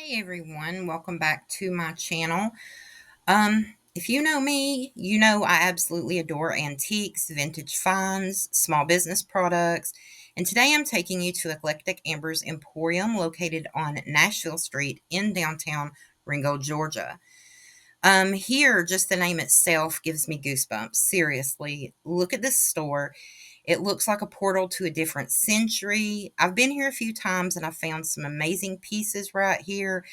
Hey everyone, welcome back to my channel. If you know me, you know I absolutely adore antiques, vintage finds, small business products, and today I'm taking you to Eclectic Amber's Emporium located on Nashville Street in downtown Ringgold, Georgia. Here, just the name itself gives me goosebumps. Seriously, look at this store. It looks like a portal to a different century. I've been here a few times and I found some amazing pieces right here,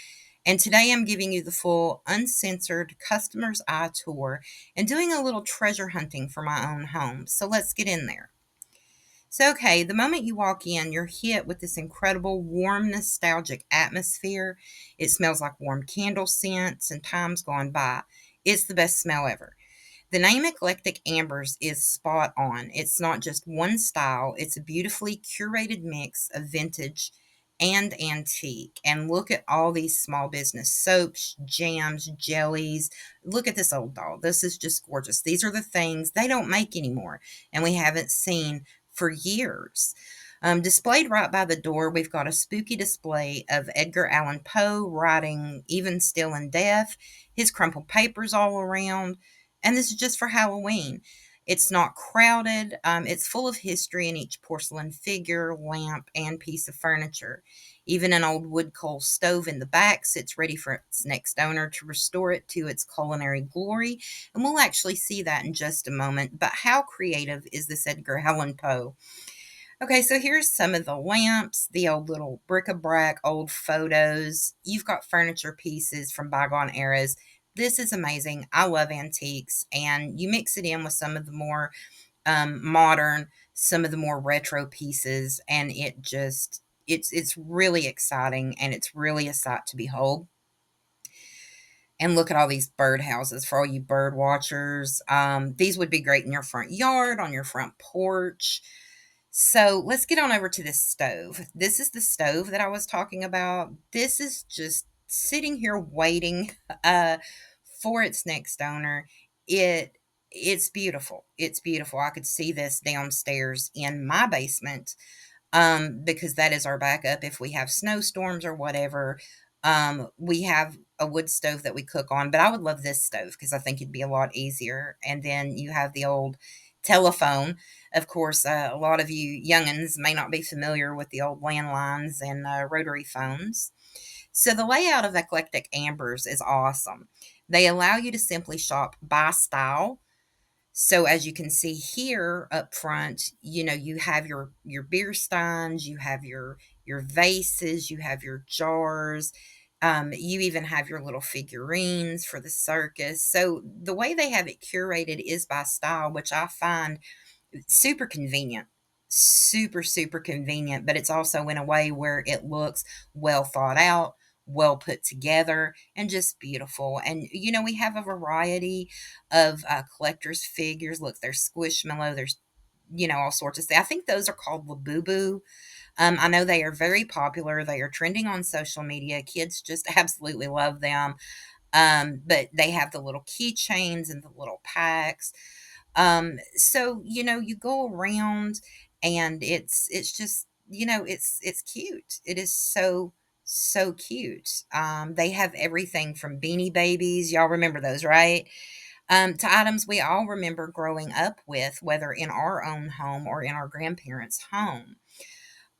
and today I'm giving you the full, uncensored customer's eye tour and doing a little treasure hunting for my own home. So let's get in there. So, okay, the moment you walk in, you're hit with this incredible, warm, nostalgic atmosphere. It smells like warm candle scents and times gone by. It's the best smell ever. The name Eclectic Ambers is spot on. It's not just one style, it's a beautifully curated mix of vintage and antique. And look at all these small business soaps, jams, jellies. Look at this old doll. This is just gorgeous. These are the things they don't make anymore and we haven't seen for years. Displayed right by the door, we've got a spooky display of Edgar Allan Poe writing Even Still in Death, his crumpled papers all around, and this is just for Halloween. It's not crowded. It's full of history in each porcelain figure, lamp, and piece of furniture. Even an old wood coal stove in the back sits ready for its next owner to restore it to its culinary glory. And we'll actually see that in just a moment. But how creative is this Edgar Allan Poe? Okay, so here's some of the lamps, the old little bric-a-brac, old photos. You've got furniture pieces from bygone eras. This is amazing. I love antiques, and you mix it in with some of the more modern, some of the more retro pieces, and it's really exciting, and it's really a sight to behold. And look at all these bird houses for all you bird watchers. These would be great in your front yard, on your front porch. So let's get on over to this stove. This is the stove that I was talking about. This is just sitting here waiting uh, for its next owner. It's beautiful. It's beautiful. I could see this downstairs in my basement, because that is our backup if we have snowstorms or whatever. We have a wood stove that we cook on, but I would love this stove because I think it'd be a lot easier. And then you have the old telephone. Of course, a lot of you youngins may not be familiar with the old landlines and rotary phones. So the layout of Eclectic Ambers is awesome. They allow you to simply shop by style. So as you can see here up front, you have your beer steins, you have your vases, you have your jars. You even have your little figurines for the circus. So the way they have it curated is by style, which I find super convenient. Super, super convenient, but it's also in a way where it looks well thought out, well put together, and just beautiful. And we have a variety of collectors' figures. Look, there's Squishmallow, there's all sorts of stuff. I think those are called Labubu. I know they are very popular. They are trending on social media. Kids just absolutely love them. But they have the little keychains and the little packs. So you go around and it's just it's cute. It is so cute. They have everything from Beanie Babies. Y'all remember those, right? To items we all remember growing up with, whether in our own home or in our grandparents' home.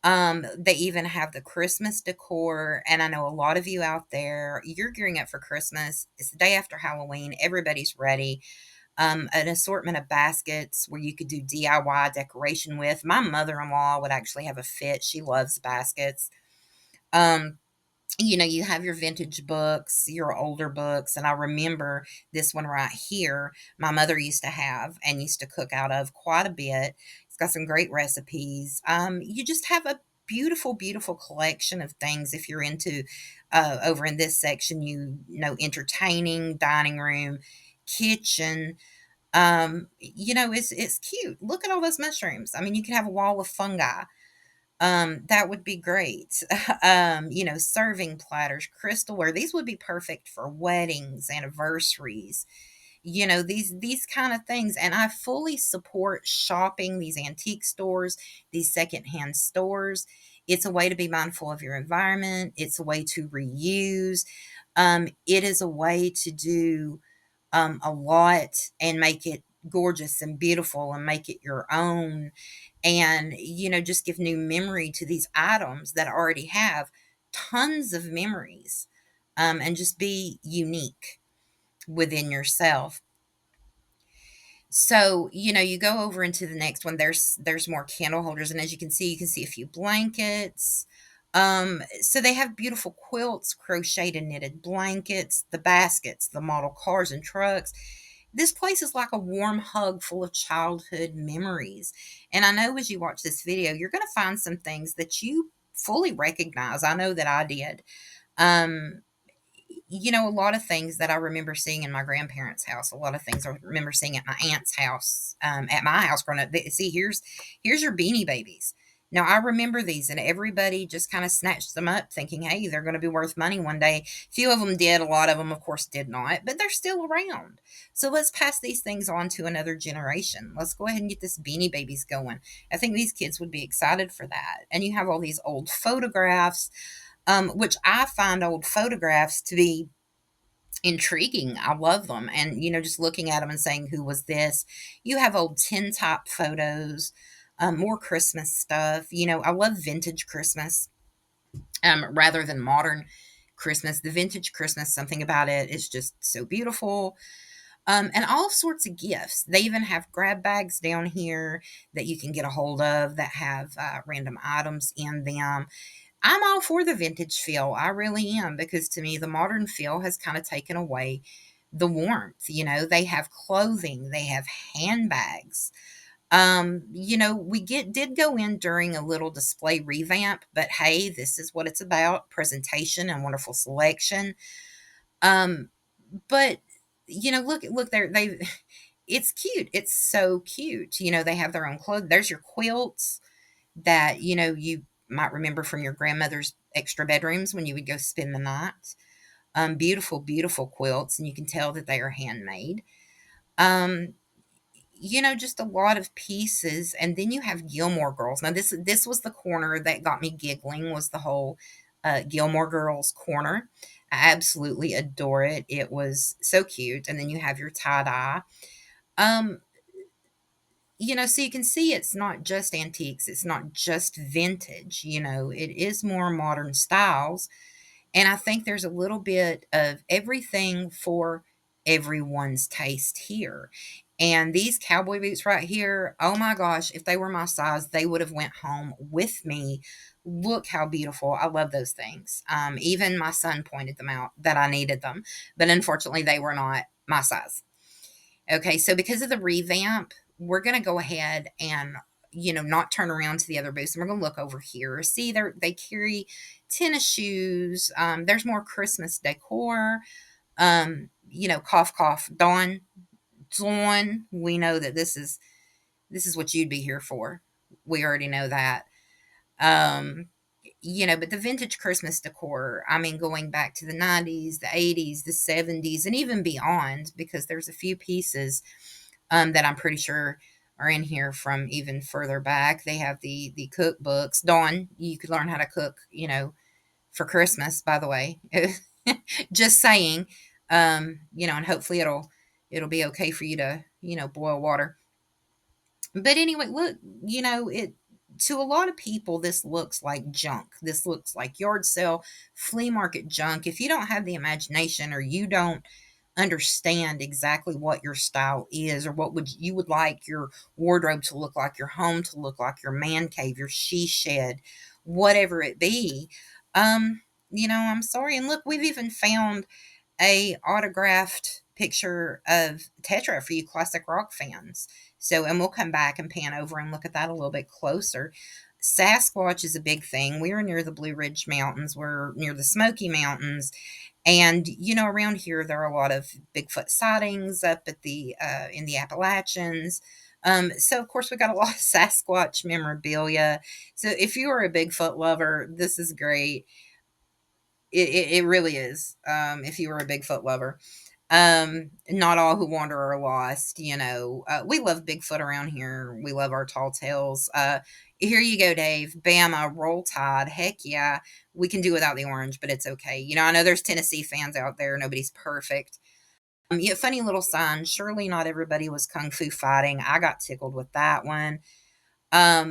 They even have the Christmas decor, and I know a lot of you out there, you're gearing up for Christmas. It's the day after Halloween. Everybody's ready. An assortment of baskets where you could do DIY decoration with. My mother-in-law would actually have a fit. She loves baskets. Um, you have your vintage books, your older books, and I remember this one right here my mother used to have and used to cook out of quite a bit. It's got some great recipes. You just have a beautiful, beautiful collection of things if you're into over in this section, entertaining, dining room, kitchen. It's cute. Look at all those mushrooms. I mean, you could have a wall of fungi. That would be great. Serving platters, crystalware. These would be perfect for weddings, anniversaries, these kind of things. And I fully support shopping these antique stores, these secondhand stores. It's a way to be mindful of your environment. It's a way to reuse. It is a way to do a lot and make it gorgeous and beautiful and make it your own. And, just give new memory to these items that already have tons of memories, and just be unique within yourself. So, you go over into the next one. There's more candle holders, and as you can see a few blankets. So they have beautiful quilts, crocheted and knitted blankets, the baskets, the model cars and trucks. This place is like a warm hug full of childhood memories. And I know as you watch this video, you're going to find some things that you fully recognize. I know that I did. Um, a lot of things that I remember seeing in my grandparents' house, a lot of things I remember seeing at my aunt's house, at my house growing up. See, here's your Beanie Babies. Now I remember these, and everybody just kind of snatched them up, thinking, "Hey, they're going to be worth money one day." Few of them did. A lot of them, of course, did not, but they're still around. So let's pass these things on to another generation. Let's go ahead and get this Beanie Babies going. I think these kids would be excited for that. And you have all these old photographs, which I find old photographs to be intriguing. I love them. And, just looking at them and saying, who was this? You have old tin type photos, more Christmas stuff. I love vintage Christmas, rather than modern Christmas. The vintage Christmas, something about it is just so beautiful. And all sorts of gifts. They even have grab bags down here that you can get a hold of that have random items in them. I'm all for the vintage feel. I really am, because to me, the modern feel has kind of taken away the warmth. They have clothing, they have handbags. We did go in during a little display revamp, but hey, this is what it's about: presentation and wonderful selection. Um, but look there, it's cute. It's so cute. They have their own clothes. There's your quilts that you might remember from your grandmother's extra bedrooms when you would go spend the night. Beautiful, beautiful quilts, and you can tell that they are handmade. Um, just a lot of pieces, and then you have Gilmore Girls. Now, this was the corner that got me giggling. Was the whole Gilmore Girls corner. I absolutely adore it. It was so cute, and then you have your tie dye. Um, so you can see it's not just antiques, it's not just vintage, it is more modern styles. And I think there's a little bit of everything for everyone's taste here. And these cowboy boots right here, oh my gosh, if they were my size, they would have went home with me. Look how beautiful. I love those things. Even my son pointed them out that I needed them, but unfortunately they were not my size. Okay, so because of the revamp, we're going to go ahead and not turn around to the other booths, and we're going to look over here. See, they carry tennis shoes. There's more Christmas decor. Cough cough. Dawn, we know that this is what you'd be here for. We already know that. Um, but the vintage Christmas decor, I mean, going back to the 90s, the 80s, the 70s, and even beyond, because there's a few pieces that I'm pretty sure are in here from even further back. They have the cookbooks. Dawn, you could learn how to cook, for Christmas, by the way. Just saying. And hopefully it'll be okay for you to, boil water. But anyway, look, it to a lot of people this looks like junk. This looks like yard sale, flea market junk. If you don't have the imagination, or you don't understand exactly what your style is, or what you would like your wardrobe to look like, your home to look like, your man cave, your she shed, whatever it be, I'm sorry. And look, we've even found a autographed picture of Tetra for you classic rock fans. So, and we'll come back and pan over and look at that a little bit closer. Sasquatch is a big thing. We're near the Blue Ridge Mountains. We're near the Smoky Mountains. And, around here, there are a lot of Bigfoot sightings up at in the Appalachians. So of course we got a lot of Sasquatch memorabilia. So if you are a Bigfoot lover, this is great. It really is. If you were a Bigfoot lover, not all who wander are lost. We love Bigfoot around here. We love our tall tales. Here you go, Dave. Bama, Roll Tide. Heck yeah. We can do without the orange, but it's okay. I know there's Tennessee fans out there. Nobody's perfect. Yeah, funny little sign. Surely not everybody was kung fu fighting. I got tickled with that one. A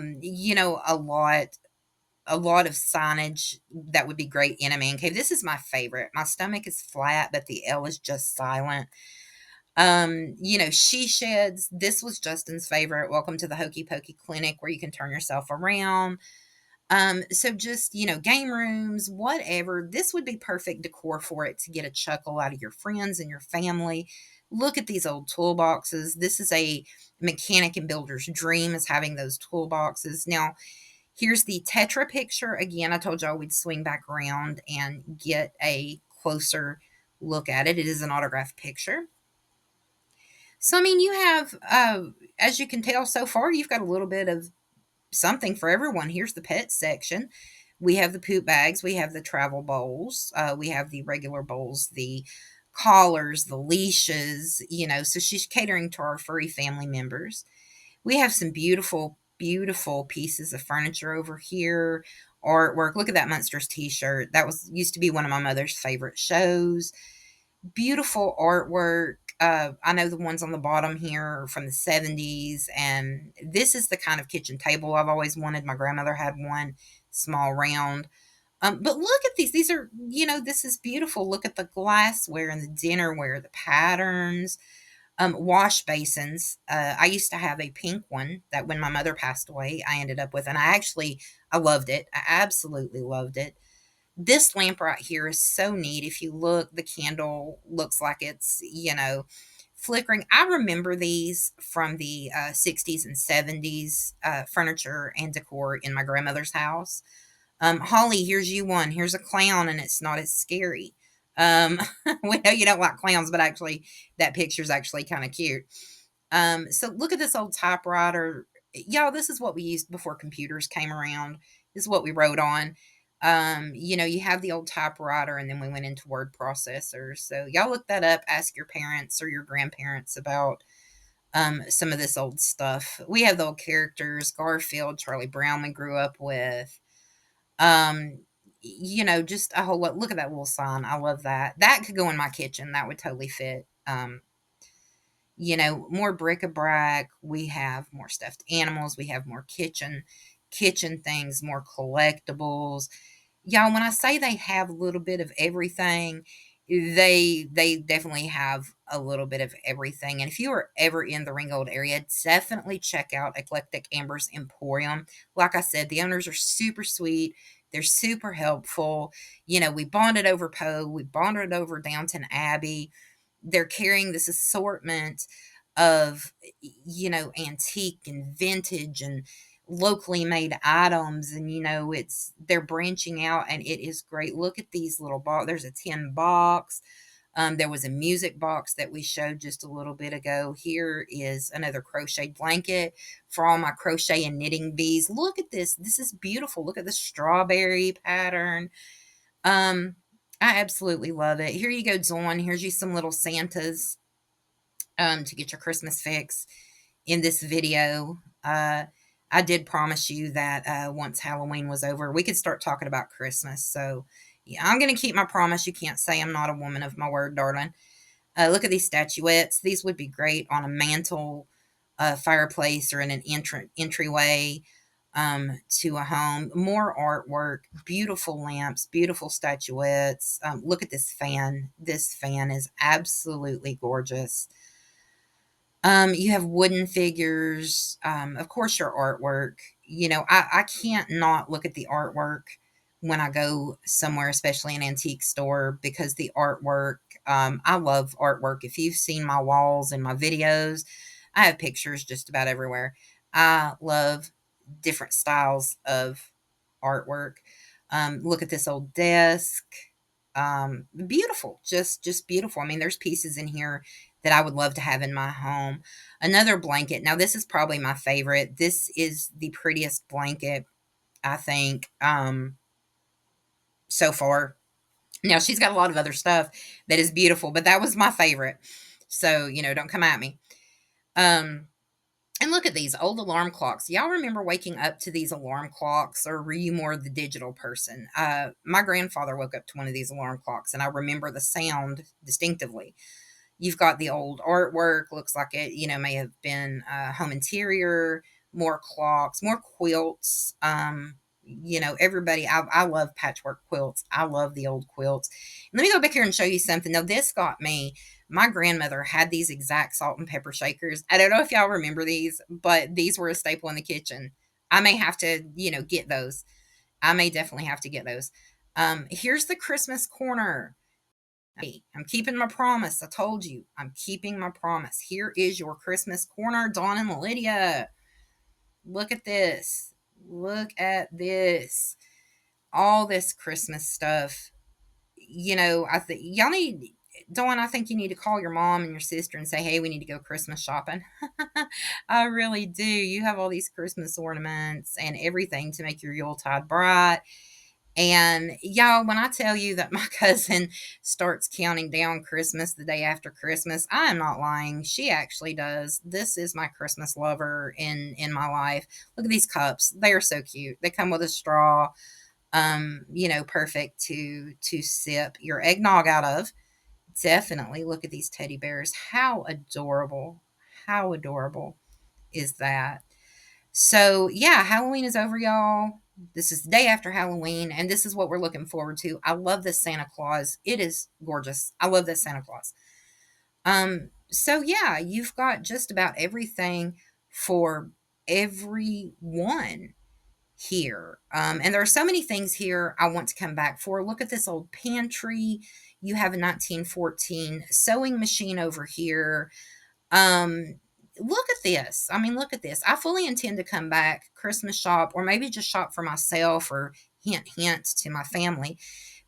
lot of signage that would be great in a man cave. This is my favorite. My stomach is flat, but the L is just silent. She sheds. This was Justin's favorite. Welcome to the Hokey Pokey Clinic where you can turn yourself around. So just, game rooms, whatever. This would be perfect decor for it to get a chuckle out of your friends and your family. Look at these old toolboxes. This is a mechanic and builder's dream, is having those toolboxes. Now, here's the Tetra picture. Again, I told y'all we'd swing back around and get a closer look at it. It is an autographed picture. So, I mean, you have, as you can tell so far, you've got a little bit of something for everyone. Here's the pet section. We have the poop bags. We have the travel bowls. We have the regular bowls, the collars, the leashes, so she's catering to our furry family members. We have some beautiful, beautiful pieces of furniture over here. Artwork. Look at that Munsters t-shirt. That used to be one of my mother's favorite shows. Beautiful artwork. I know the ones on the bottom here are from the 70s, and this is the kind of kitchen table I've always wanted. My grandmother had one, small, round. But look at these. These are, this is beautiful. Look at the glassware and the dinnerware, the patterns, wash basins. I used to have a pink one that when my mother passed away, I ended up with, and I loved it. I absolutely loved it. This lamp right here is so neat. If you look, the candle looks like it's, flickering. I remember these from the 60s and 70s furniture and decor in my grandmother's house. Holly, here's you one. Here's a clown, and it's not as scary. Um, we know you don't like clowns, but actually, that picture's actually kind of cute. So look at this old typewriter. Y'all, this is what we used before computers came around. This is what we wrote on. You have the old typewriter, and then we went into word processors. So y'all look that up. Ask your parents or your grandparents about some of this old stuff. We have the old characters, Garfield, Charlie Brown we grew up with. Just a whole lot. Look at that little sign. I love that. That could go in my kitchen. That would totally fit. More bric-a-brac. We have more stuffed animals. We have more kitchen things, more collectibles. Y'all, when I say they have a little bit of everything, they definitely have a little bit of everything. And if you are ever in the Ringgold area, definitely check out Eclectic Amber's Emporium. Like I said, the owners are super sweet. They're super helpful. We bonded over Poe. We bonded over Downton Abbey. They're carrying this assortment of, antique and vintage and locally made items, and they're branching out, and it is great. Look at these little box. There's a tin box. There was a music box that we showed just a little bit ago. Here is another crochet blanket for all my crochet and knitting bees. Look at this. This is beautiful. Look at the strawberry pattern. I absolutely love it. Here you go, Dawn. Here's you some little Santas to get your Christmas fix in this video. I did promise you that once Halloween was over, we could start talking about Christmas. So, yeah, I'm going to keep my promise. You can't say I'm not a woman of my word, darling. Look at these statuettes. These would be great on a mantle, fireplace, or in an entryway to a home. More artwork, beautiful lamps, beautiful statuettes. Look at this fan. This fan is absolutely gorgeous. You have wooden figures, of course, your artwork. I can't not look at the artwork when I go somewhere, especially an antique store, because the artwork, I love artwork. If you've seen my walls and my videos, I have pictures just about everywhere. I love different styles of artwork. Look at this old desk. Beautiful, just beautiful. I mean, there's pieces in here that I would love to have in my home. Another blanket. Now, this is probably my favorite. This is the prettiest blanket, I think, so far. Now, she's got a lot of other stuff that is beautiful, but that was my favorite. So, don't come at me. Um, And look at these old alarm clocks. Y'all remember waking up to these alarm clocks, or were you more the digital person? My grandfather woke up to one of these alarm clocks, and I remember the sound distinctively. You've got the old artwork, looks like it, may have been home interior, more clocks, more quilts. Everybody, I love patchwork quilts. I love the old quilts. Let me go back here and show you something. Now, this got me. My grandmother had these exact salt and pepper shakers. I don't know if y'all remember these, but these were a staple in the kitchen. I may have to, get those. I may definitely have to get those. Here's the Christmas corner. Hey, I'm keeping my promise. I told you, I'm keeping my promise. Here is your Christmas corner, Dawn and Lydia. Look at this. Look at this. All this Christmas stuff. I think y'all need, Dawn, I think you need to call your mom and your sister and say, hey, we need to go Christmas shopping. I really do. You have all these Christmas ornaments and everything to make your Yuletide bright. And y'all, when I tell you that my cousin starts counting down Christmas the day after Christmas, I am not lying. She actually does. This is my Christmas lover in my life. Look at these cups. They are so cute. They come with a straw. Perfect to sip your eggnog out of. Definitely look at these teddy bears. How adorable. How adorable is that? So, yeah, Halloween is over, y'all. This is the day after Halloween, and this is what we're looking forward to. I love this Santa Claus. It is gorgeous. I love this Santa Claus. So yeah, you've got just about everything for everyone here. And there are so many things here I want to come back for. Look at this old pantry. You have a 1914 sewing machine over here. Um, Look at this. I mean, look at this. I fully intend to come back, Christmas shop, or maybe just shop for myself, or hint, hint to my family.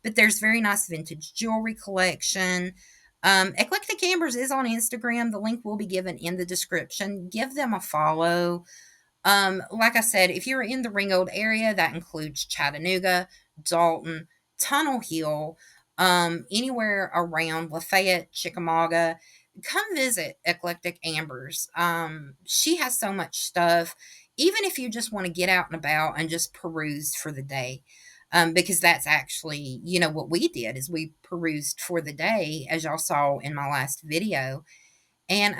But there's very nice vintage jewelry collection. Eclectic Ambers is on Instagram. The link will be given in the description. Give them a follow. Like I said, if you're in the Ringgold area, that includes Chattanooga, Dalton, Tunnel Hill, anywhere around Lafayette, Chickamauga, come visit Eclectic Ambers. She has so much stuff. Even if you just want to get out and about and just peruse for the day, because that's actually, what we did is we perused for the day, as y'all saw in my last video. And,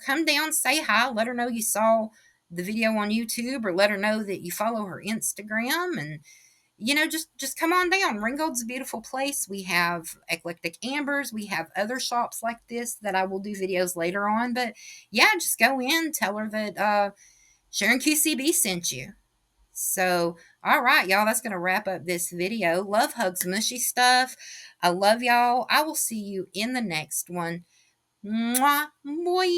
come down, say hi, let her know you saw the video on YouTube, or let her know that you follow her Instagram, and, just come on down. Ringgold's a beautiful place. We have Eclectic Ambers. We have other shops like this that I will do videos later on. But yeah, just go in, tell her that Sharon QCB sent you. So, all right, y'all, that's going to wrap up this video. Love, hugs, mushy stuff. I love y'all. I will see you in the next one. Mwah, boy.